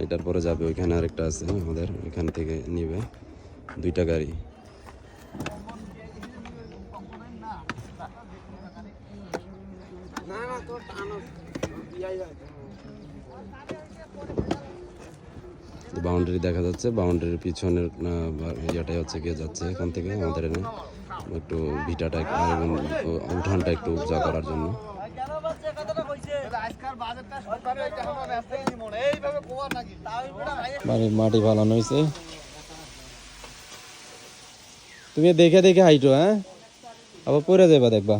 এটার পরে যাবে ওইখানে আরেকটা আছে আমাদের, ওইখান থেকে নিবে 2টা গাড়ি। বাউন্ডারি দেখা যাচ্ছে, বাউন্ডারির পিছনের ইয়াটাই হচ্ছে গিয়ে যাচ্ছে এখান থেকে আমাদের এনে একটু ভিটাটা উঠানটা একটু উপজা করার জন্য। মাটি ফালানো হয়েছে, তুমি দেখে দেখে হাইটো, হ্যাঁ আবার পরে যাবা দেখবা।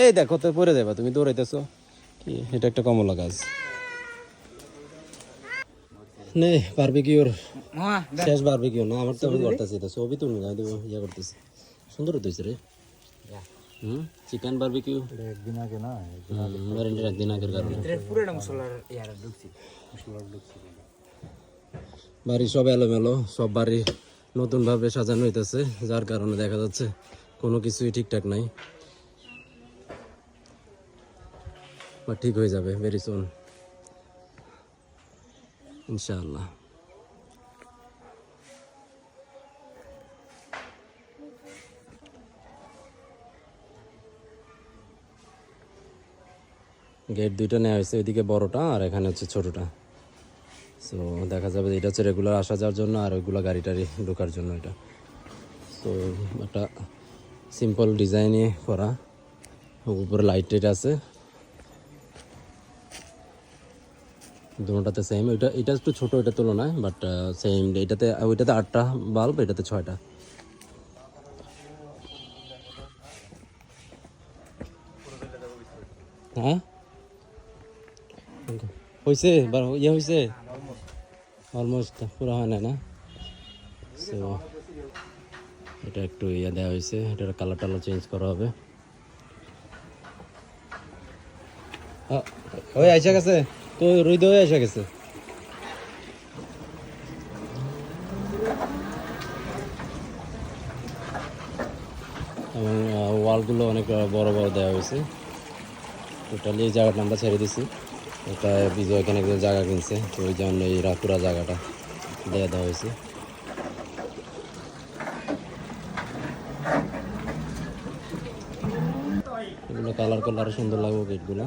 এই দেখো তো পরে যাবা, তুমি দৌড়াইতেছো কি? এটা একটা কমলা গাছ। নে বারবিকিউর শেষ বারবিকিউ না, আমার তো আমি করতেছি তো ছবি তুলবো না, ইয়া করতেছি। সুন্দর হইতেছে রে। চিকেন বারবিকিউ একদিন আগে না, একদিন আগের কারণে বাড়ি সব এলোমেলো, সব বাড়ি নতুন ভাবে সাজানো হইতেছে, যার কারণে দেখা যাচ্ছে কোনো কিছুই ঠিকঠাক নাই। বা ঠিক হয়ে যাবে ভেরি সুন ইনশাআল্লাহ। গেট 2টা নেওয়া হয়েছে, ওইদিকে বড়টা আর এখানে হচ্ছে ছোটটা। সো দেখা যাবে এটা হচ্ছে রেগুলার আসা যাওয়ার জন্য, আর ওইগুলো গাড়ি টাড়ি ঢোকার জন্য এটা। সো একটা সিম্পল ডিজাইনে করা, উপরে লাইট টাইট আছে, দুটোটাতে সেম। এটা একটু ছোটো এটার তুলনায়, বাট সেম। ওইটাতে 8টা বাল্ব, এটাতে 6টা। হ্যাঁ হয়েছে, ইয়ে হয়েছে অলমোস্ট, পুরো হয় না। সো এটা একটু ইয়ে দেওয়া হয়েছে, এটার কালার টালার চেঞ্জ করা হবে। ওই আইসা গেছে তো, রুইদ হয়ে এসে গেছে। এবং ওয়ালগুলো অনেক বড় বড় দেওয়া হয়েছে। টোটালি এই জায়গাটা আমরা ছেড়ে দিছি, এটা বিজয় এখানে জায়গা কিনছে, তো ওই জন্য এই পুরা জায়গাটা দেওয়া হয়েছে। এগুলো কালার করলে আরো সুন্দর লাগবে গেটগুলো।